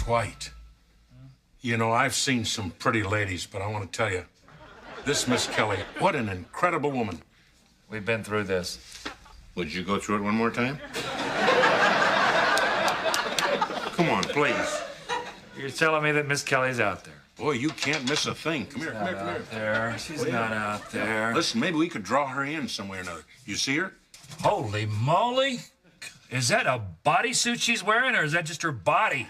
Dwight, you know, I've seen some pretty ladies, but I want to tell you, this Miss Kelly, what an incredible woman. We've been through this. Would you go through it one more time? Come on, please. You're telling me that Miss Kelly's out there? Boy, you can't miss a thing. Come here, come here, come here. There. She's not out there. Listen, maybe we could draw her in some way or another. You see her? Holy moly! Is that a bodysuit she's wearing, or is that just her body?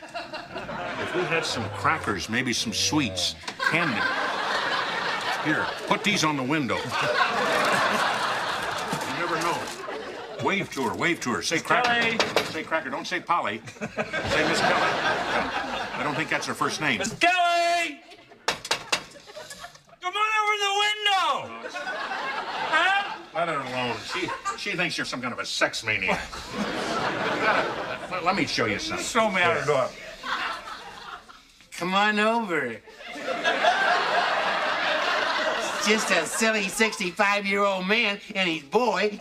If we had some crackers, maybe some sweets, candy. Here, put these on the window. You never know. Wave to her, wave to her. Say cracker. Kelly. Say cracker, don't say Polly. Say Miss Kelly. I don't think that's her first name. Miss Kelly! Come on over the window! Huh? Let her alone. She thinks you're some kind of a sex maniac. Let me show you something. Show me how to do it. Come on over. It's just a silly 65-year-old man and his boy.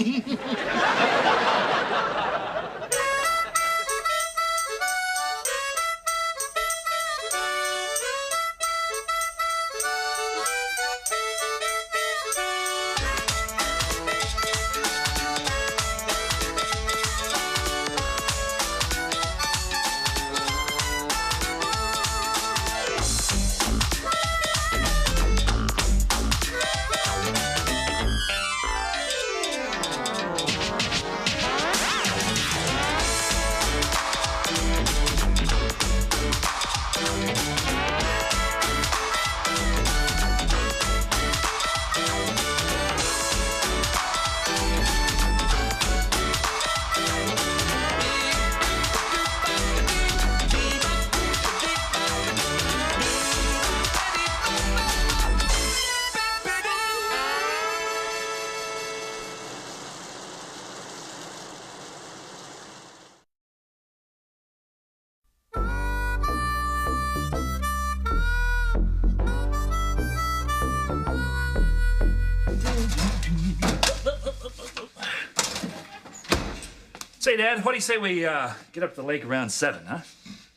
Say, Dad, what do you say we get up to the lake around 7, huh?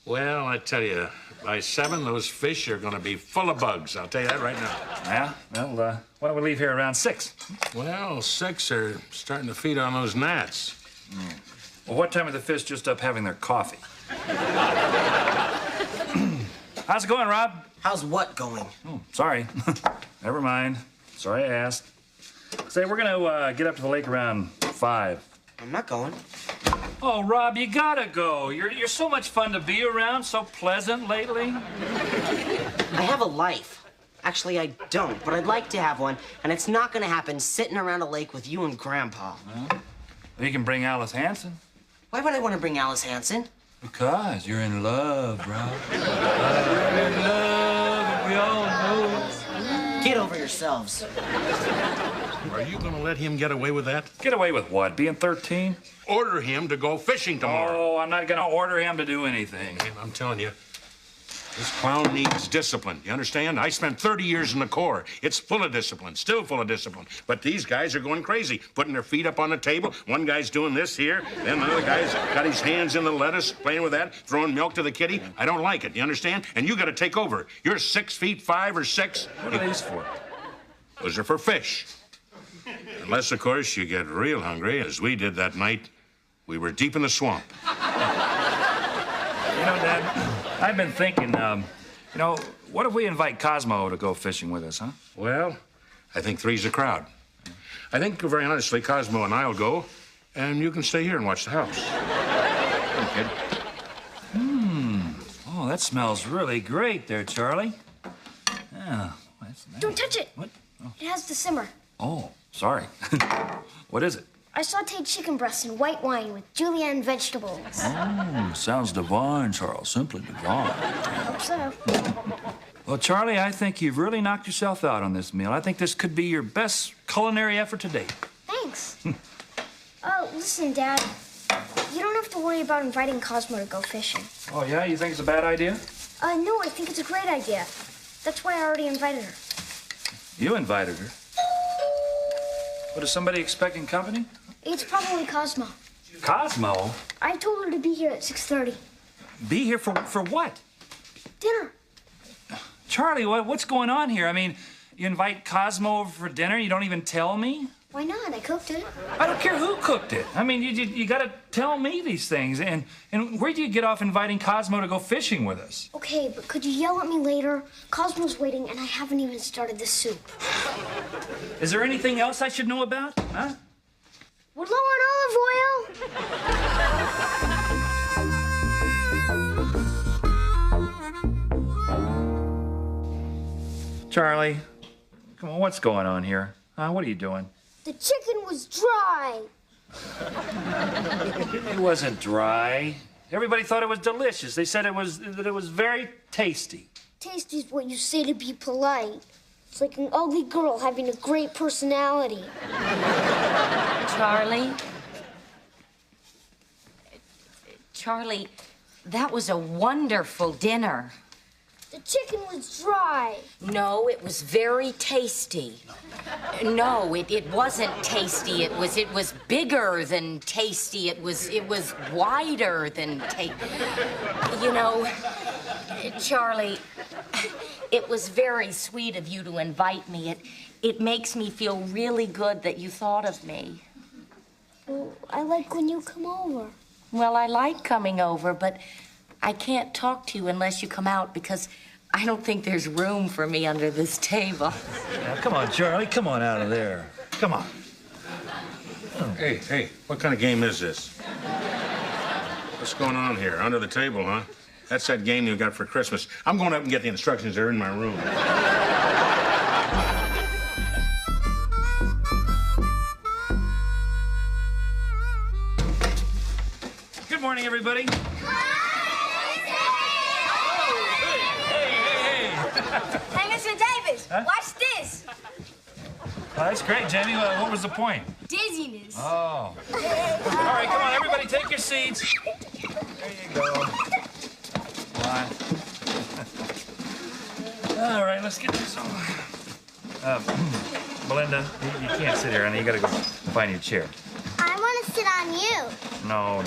Well, I tell you, by 7, those fish are going to be full of bugs. I'll tell you that right now. Yeah? Well, why don't we leave here around 6? Well, 6 are starting to feed on those gnats. Well, what time are the fish just up having their coffee? How's it going, Rob? How's what going? Oh, sorry. Never mind. Sorry I asked. Say, we're gonna get up to the lake around 5. I'm not going. Oh, Rob, you gotta go. You're so much fun to be around, so pleasant lately. I have a life. Actually, I don't, but I'd like to have one, and it's not gonna happen sitting around a lake with you and Grandpa. Well, you can bring Alice Hanson. Why would I want to bring Alice Hanson? Because you're in love, Rob. You're in love, and we all know. Get over yourselves. Are you going to let him get away with that? Get away with what? Being 13? Order him to go fishing tomorrow. Oh, I'm not gonna order him to do anything. Man, I'm telling you, this clown needs discipline. You understand? I spent 30 years in the Corps. It's full of discipline, still full of discipline. But these guys are going crazy, putting their feet up on the table. One guy's doing this here, then the other guy's got his hands in the lettuce, playing with that, throwing milk to the kitty. I don't like it, you understand? And you got to take over. You're 6 feet 5 or 6. What are these for? Those are for fish. Unless, of course, you get real hungry, as we did that night. We were deep in the swamp. You know, Dad, I've been thinking, you know, what if we invite Cosmo to go fishing with us, huh? Well, I think 3's a crowd. I think, very honestly, Cosmo and I'll go, and you can stay here and watch the house. Come, kid. Oh, that smells really great there, Charlie. Yeah, that's nice. Don't touch it. What? Oh, It has to simmer. oh sorry. What is it? I sauteed chicken breasts in white wine with julienne vegetables. Oh, sounds divine, Charles. Simply divine. Hope so. Well, Charlie, I think you've really knocked yourself out on this meal. I think this could be your best culinary effort to date. Thanks. Listen, Dad. You don't have to worry about inviting Cosmo to go fishing. Oh, yeah? You think it's a bad idea? No, I think it's a great idea. That's why I already invited her. You invited her. What, is somebody expecting company? It's probably Cosmo. Cosmo? I told her to be here at 6:30. Be here for what? Dinner. Charlie, what's going on here? I mean, you invite Cosmo over for dinner, you don't even tell me? Why not? I cooked it. I don't care who cooked it. I mean, you gotta tell me these things. And where'd you get off inviting Cosmo to go fishing with us? Okay, but could you yell at me later? Cosmo's waiting, and I haven't even started the soup. Is there anything else I should know about? Huh? We're low on olive oil. Charlie, come on, what's going on here? What are you doing? The chicken was dry. It wasn't dry. Everybody thought it was delicious. They said that it was very tasty. Tasty's what you say to be polite. It's like an ugly girl having a great personality. Charlie, that was a wonderful dinner. The chicken was dry. No, it was very tasty. No, it wasn't tasty. It was bigger than tasty. It was wider than You know, Charlie, it was very sweet of you to invite me. It makes me feel really good that you thought of me. Well, I like when you come over. Well, I like coming over, but I can't talk to you unless you come out because I don't think there's room for me under this table. Now, come on, Charlie. Come on out of there. Come on. Hey, what kind of game is this? What's going on here? Under the table, huh? That's that game you got for Christmas. I'm going up and get the instructions. They're in my room. Good morning, everybody. Hey, Mr. Davis, watch this. Oh, that's great, Jamie. What was the point? Dizziness. Oh. All right, come on, everybody, take your seats. There you go. Come on. All right, let's get this on. Belinda, you can't sit here, honey. You gotta go find your chair. I want to sit on you. No.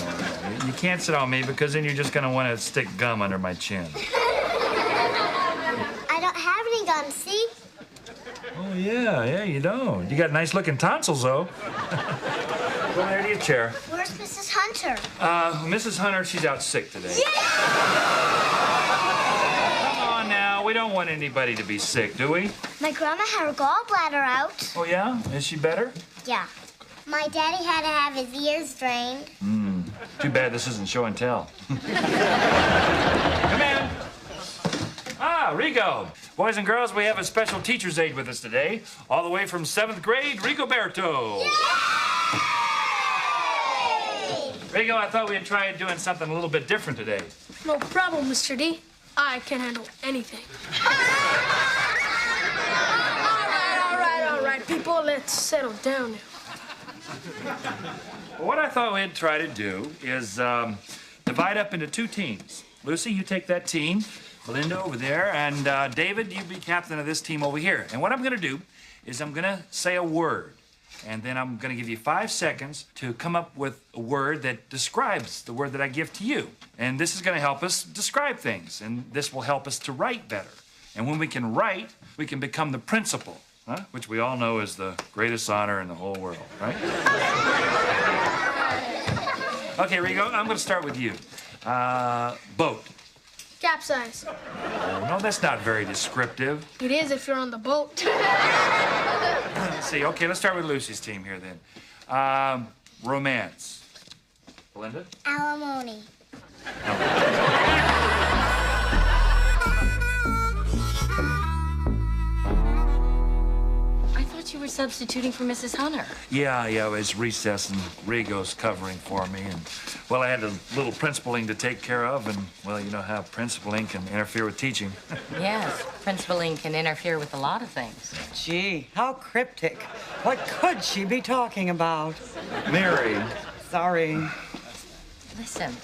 You can't sit on me because then you're just gonna want to stick gum under my chin. I don't have any gum, see? Oh, yeah, you don't. You got nice looking tonsils, though. Go there to your chair. Where's Mrs. Hunter? Mrs. Hunter, she's out sick today. Come on now, we don't want anybody to be sick, do we? My grandma had her gallbladder out. Oh, yeah? Is she better? Yeah. My daddy had to have his ears drained. Too bad this isn't show and tell. Come in. Rigo. Boys and girls, we have a special teacher's aide with us today, all the way from 7th grade, Rigoberto. Rigo, I thought we'd try doing something a little bit different today. No problem, Mr. D. I can handle anything. All right, people, let's settle down now. Well, what I thought we'd try to do is divide up into 2 teams. Lucy, you take that team. Belinda over there, and David, you be captain of this team over here. And what I'm gonna do is I'm gonna say a word, and then I'm gonna give you 5 seconds to come up with a word that describes the word that I give to you. And this is gonna help us describe things, and this will help us to write better. And when we can write, we can become the principal, which we all know is the greatest honor in the whole world, right? Okay, Rigo, I'm gonna start with you. Boat. Capsize. Oh, no, that's not very descriptive. It is if you're on the boat. Let's see. Okay, let's start with Lucy's team here then. Romance. Belinda? Alimony. I thought you were substituting for Mrs. Hunter. Yeah, it was recess and Rigo's covering for me. And, well, I had a little principaling to take care of. And, well, you know how principaling can interfere with teaching. Yes, principaling can interfere with a lot of things. Gee, how cryptic. What could she be talking about? Mary. Sorry. Listen,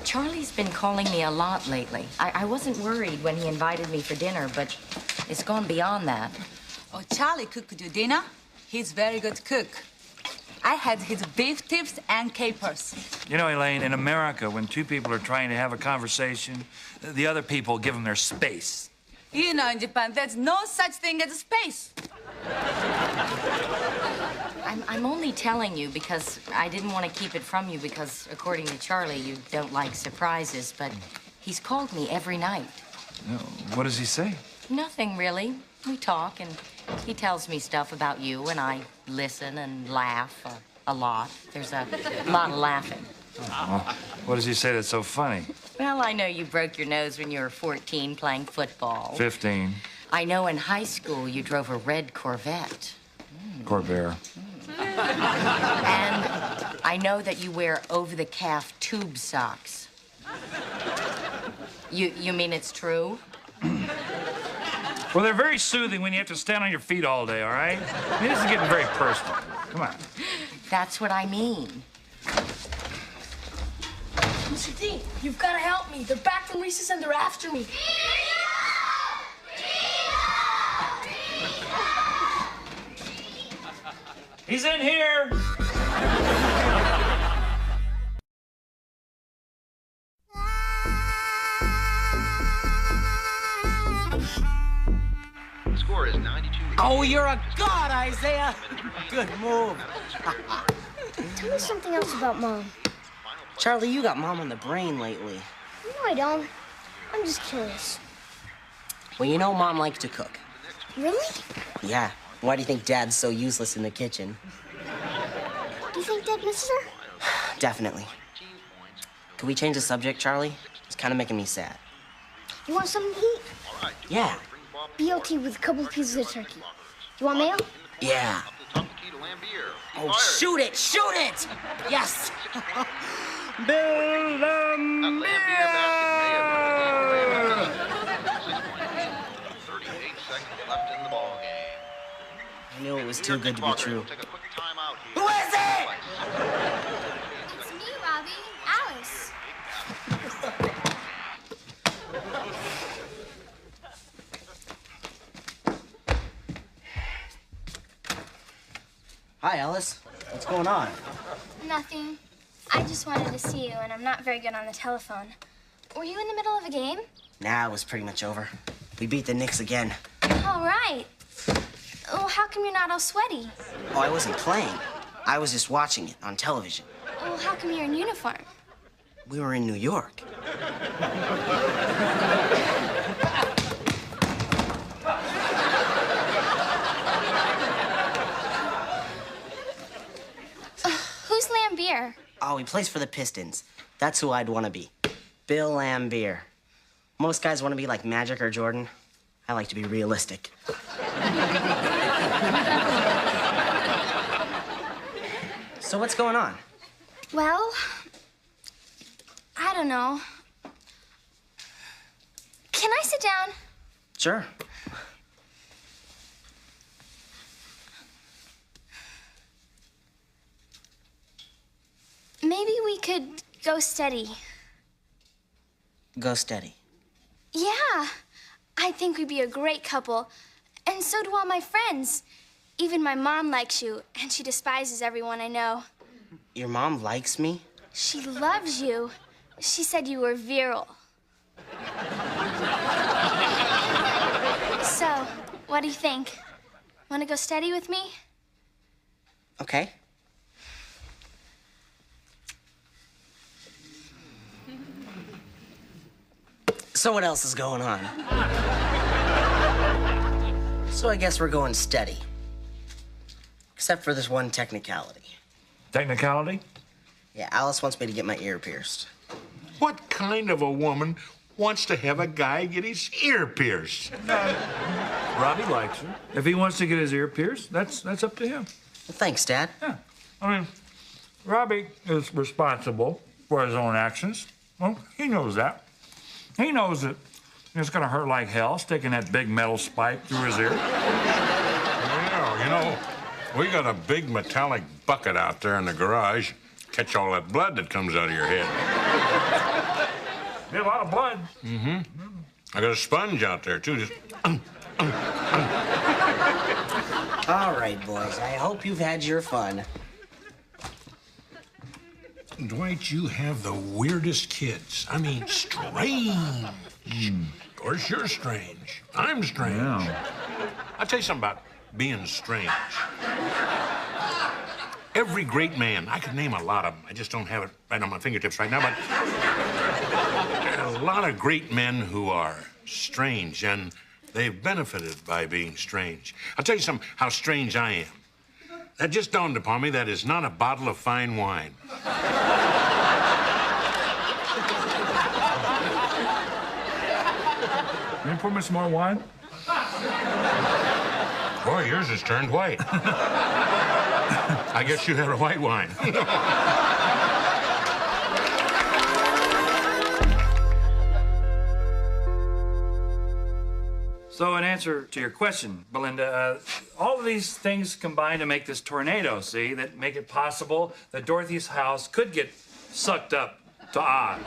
Charlie's been calling me a lot lately. I wasn't worried when he invited me for dinner, but it's gone beyond that. Oh, Charlie cooked your dinner? He's very good cook. I had his beef tips and capers. You know, Elaine, in America, when two people are trying to have a conversation, the other people give them their space. You know, in Japan, there's no such thing as space. I'm only telling you because I didn't want to keep it from you because, according to Charlie, you don't like surprises, but he's called me every night. No, what does he say? Nothing, really. We talk, and he tells me stuff about you, and I listen and laugh a lot. There's a lot of laughing. Well, what does he say that's so funny? Well, I know you broke your nose when you were 14 playing football. 15. I know in high school you drove a red Corvette. Corvair. And I know that you wear over-the-calf tube socks. You mean it's true? Well, they're very soothing when you have to stand on your feet all day, all right? I mean, this is getting very personal. Come on. That's what I mean. Mr. D, you've got to help me. They're back from recess and they're after me. He's in here. The score is 92. Oh, you're a god, Isaiah. Good move. Tell me something else about Mom. Charlie, you got Mom on the brain lately. No, I don't. I'm just curious. Well, you know Mom likes to cook. Really? Yeah. Why do you think Dad's so useless in the kitchen? Do you think Dad misses her? Definitely. Can we change the subject, Charlie? It's kind of making me sad. You want something to eat? Yeah. BLT with a couple of pieces of turkey. You want mayo? Yeah. Oh, shoot it! Shoot it! Yes! Bill I knew it was too good to be true. Who is it? It's me, Robbie. Alice. Hi, Alice. What's going on? Nothing. I just wanted to see you, and I'm not very good on the telephone. Were you in the middle of a game? Nah, it was pretty much over. We beat the Knicks again. All right. Well, how come you're not all sweaty? Oh, I wasn't playing. I was just watching it on television. Well, how come you're in uniform? We were in New York. Who's Lambier? Oh, he plays for the Pistons. That's who I'd want to be. Bill Lambier. Most guys want to be like Magic or Jordan. I like to be realistic. So what's going on? Well, I don't know. Can I sit down? Sure. Maybe we could go steady. Go steady. Yeah. I think we'd be a great couple. And so do all my friends. Even my mom likes you, and she despises everyone I know. Your mom likes me? She loves you. She said you were virile. So, what do you think? Want to go steady with me? Okay. So what else is going on? So I guess we're going steady. Except for this one technicality. Technicality? Yeah, Alice wants me to get my ear pierced. What kind of a woman wants to have a guy get his ear pierced? Robbie likes her. If he wants to get his ear pierced, that's up to him. Well, thanks, Dad. Yeah. I mean, Robbie is responsible for his own actions. Well, he knows that. He knows that it's gonna hurt like hell sticking that big metal spike through his ear. Yeah, you know, we got a big metallic bucket out there in the garage. Catch all that blood that comes out of your head. Be a lot of blood. Mm-hmm. I got a sponge out there, too. Just... All right, boys. I hope you've had your fun. Dwight, you have the weirdest kids. I mean, strange. Of course, you're strange. I'm strange. Yeah. I'll tell you something about being strange. Every great man, I could name a lot of them. I just don't have it right on my fingertips right now, but there are a lot of great men who are strange, and they've benefited by being strange. I'll tell you something, how strange I am. That just dawned upon me that is not a bottle of fine wine. You pour me some more wine? Boy, yours has turned white. I guess you had a white wine. So in answer to your question, Belinda, all of these things combine to make this tornado, see, that make it possible that Dorothy's house could get sucked up to Oz.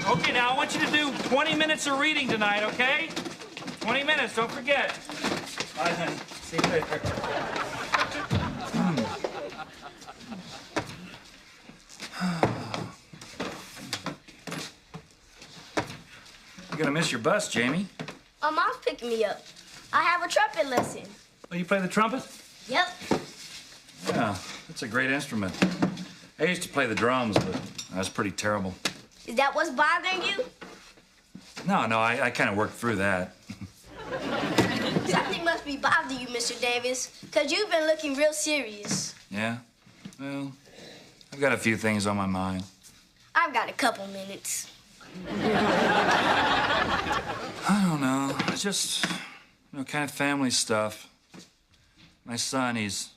Okay, now I want you to do 20 minutes of reading tonight, okay? 20 minutes, don't forget. Bye, honey. See you later. You're gonna miss your bus, Jamie. Mom's picking me up. I have a trumpet lesson. Oh, you play the trumpet? Yep. Yeah, that's a great instrument. I used to play the drums, but I was pretty terrible. Is that what's bothering you? No, I kind of worked through that. Something must be bothering you, Mr. Davis, because you've been looking real serious. Yeah? Well, I've got a few things on my mind. I've got a couple minutes. I don't know. It's just, kind of family stuff. My son, he's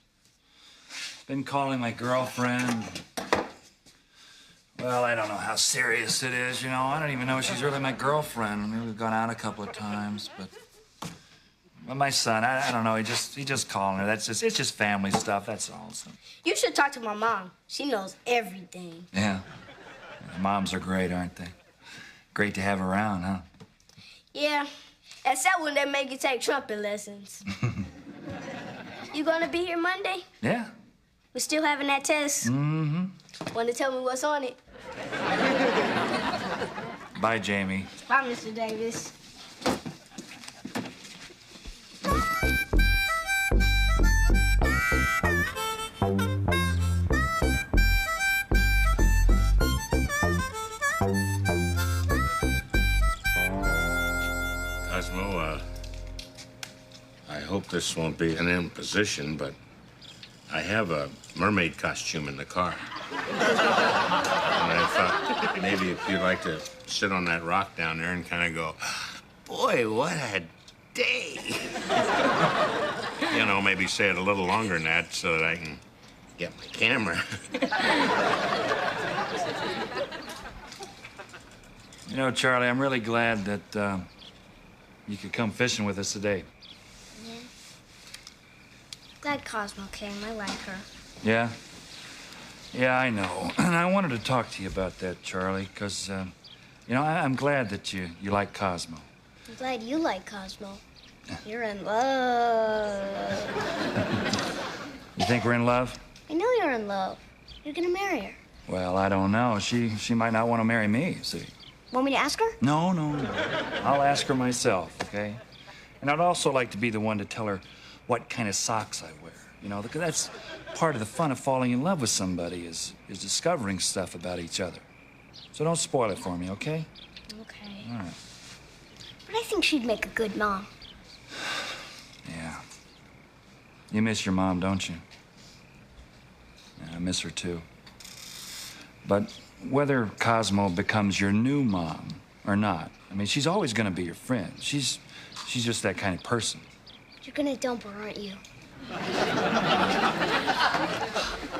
been calling my girlfriend. Well, I don't know how serious it is, I don't even know if she's really my girlfriend. I mean, we've gone out a couple of times, but my son, I don't know, he just calling her. It's just family stuff, that's all. So. You should talk to my mom. She knows everything. Yeah. Moms are great, aren't they? Great to have around, huh? Yeah, except when they make you take trumpet lessons. You gonna be here Monday? Yeah. We're still having that test? Mm-hmm. Want to tell me what's on it? Bye, Jamie. Bye, Mr. Davis. Cosmo, I hope this won't be an imposition, but I have a mermaid costume in the car. And I thought maybe if you'd like to sit on that rock down there and kind of go, boy, what a day. Maybe say it a little longer than that so that I can get my camera. Charlie, I'm really glad that you could come fishing with us today. Yeah. Glad Cosmo came. I like her. Yeah? Yeah, I know. And I wanted to talk to you about that, Charlie, because, I'm glad that you like Cosmo. I'm glad you like Cosmo. You're in love. You think we're in love? I know you're in love. You're gonna marry her. Well, I don't know. She might not want to marry me, see. Want me to ask her? No. I'll ask her myself, okay? And I'd also like to be the one to tell her what kind of socks I wear, because that's part of the fun of falling in love with somebody is discovering stuff about each other. So don't spoil it for me, okay? Okay. All right. But I think she'd make a good mom. Yeah. You miss your mom, don't you? Yeah, I miss her too. But whether Cosmo becomes your new mom or not, she's always gonna be your friend. She's just that kind of person. You're gonna dump her, aren't you?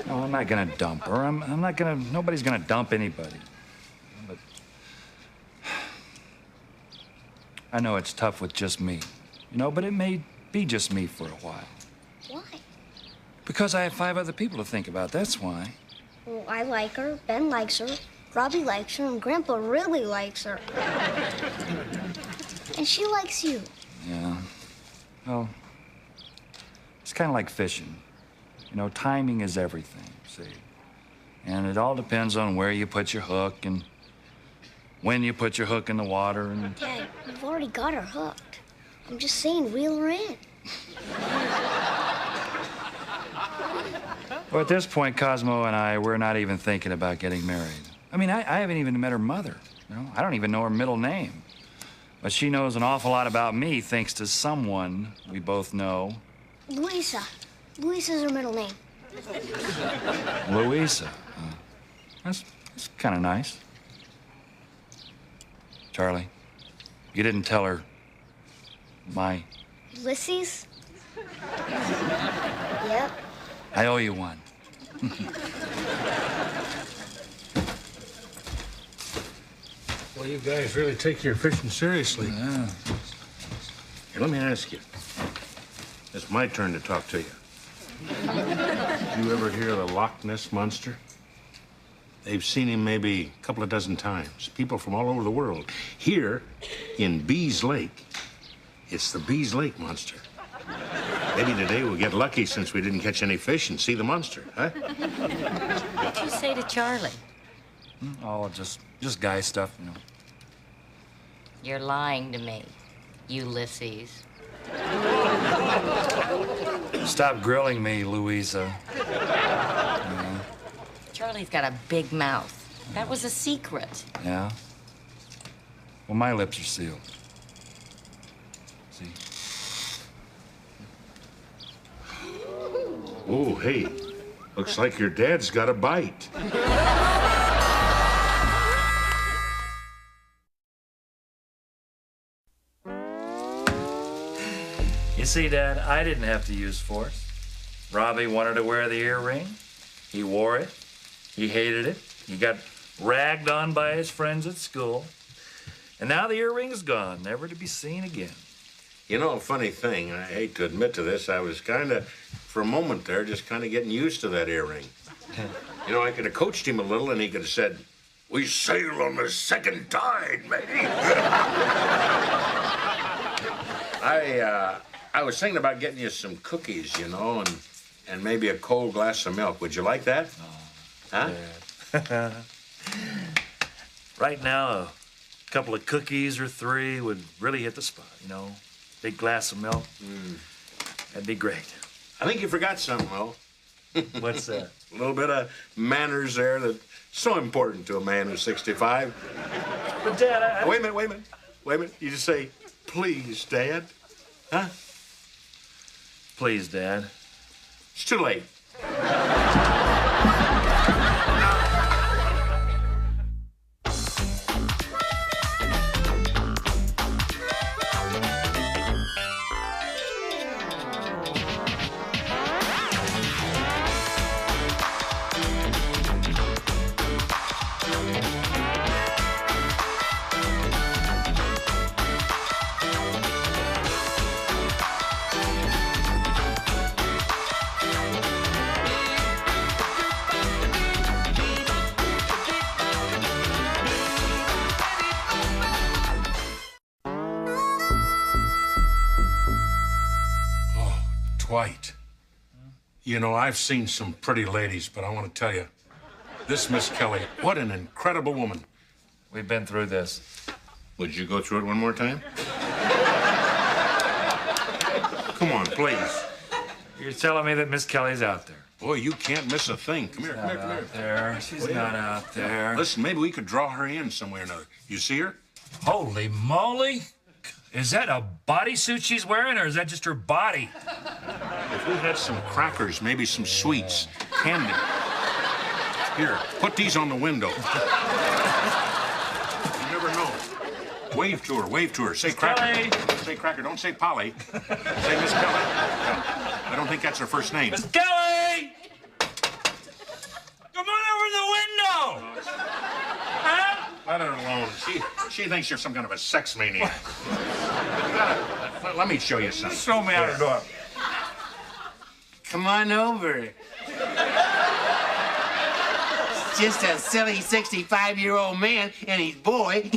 No, I'm not gonna dump her. I'm not gonna, nobody's gonna dump anybody. But I know it's tough with just me, but it may be just me for a while. Why? Because I have 5 other people to think about, that's why. Well, I like her, Ben likes her, Robbie likes her, and Grandpa really likes her. And she likes you. Yeah. Well, it's kind of like fishing. Timing is everything, see. And it all depends on where you put your hook and when you put your hook in the water. And Dad, we've already got her hooked. I'm just saying, reel her in. well, at this point, Cosmo and I, we're not even thinking about getting married. I mean, I haven't even met her mother. You know, I don't even know her middle name. But she knows an awful lot about me thanks to someone we both know. Louisa. Louisa's her middle name. Louisa. That's kind of nice. Charlie, you didn't tell her my... Ulysses? Yep. I owe you one. Well, you guys really take your fishing seriously. Yeah. Here, let me ask you. It's my turn to talk to you. You ever hear of the Loch Ness Monster? They've seen him maybe a couple of dozen times. People from all over the world. Here, in Bees Lake, it's the Bees Lake Monster. Maybe today we'll get lucky since we didn't catch any fish and see the monster, huh? What did you say to Charlie? Oh, just guy stuff, you know. You're lying to me, Ulysses. Stop grilling me, Louisa. Charlie's got a big mouth. That was a secret. Yeah? Well, my lips are sealed. See? Oh, hey. Looks like your dad's got a bite. You see, Dad, I didn't have to use force. Robbie wanted to wear the earring. He wore it. He hated it. He got ragged on by his friends at school. And now the earring's gone, never to be seen again. You know, a funny thing, I hate to admit to this, I was kind of, for a moment there, just kind of getting used to that earring. You know, I could have coached him a little and he could have said, "We sail on the second tide, matey." I was thinking about getting you some cookies, you know, and maybe a cold glass of milk. Would you like that? Huh? Yeah. Right now, a couple of cookies or 3 would really hit the spot, you know. Big glass of milk. That'd be great. I think you forgot something, Will. What's that? A little bit of manners there that's so important to a man who's 65. But, Dad, Wait a minute. You just say, "Please, Dad." Huh? Please, Dad. It's too late. Dwight, you know, I've seen some pretty ladies, but I want to tell you, this Miss Kelly, what an incredible woman. We've been through this. Would you go through it one more time? Come on, please. You're telling me that Miss Kelly's out there? Boy, you can't miss a thing. Come here. There. She's not out there. Listen, maybe we could draw her in some way or another. You see her? Holy moly! Is that a bodysuit she's wearing, or is that just her body? If we had some crackers, maybe some sweets, candy. Here, put these on the window. You never know. Wave to her. Say cracker. Kelly. Say cracker. Don't say Polly. Say Miss Kelly. No, I don't think that's her first name. Miss Kelly! Come on over the window! Huh? Let her alone. She thinks you're some kind of a sex maniac. Let me show you something. Show me how to do it. Come on over. It's just a silly 65-year-old man and his boy.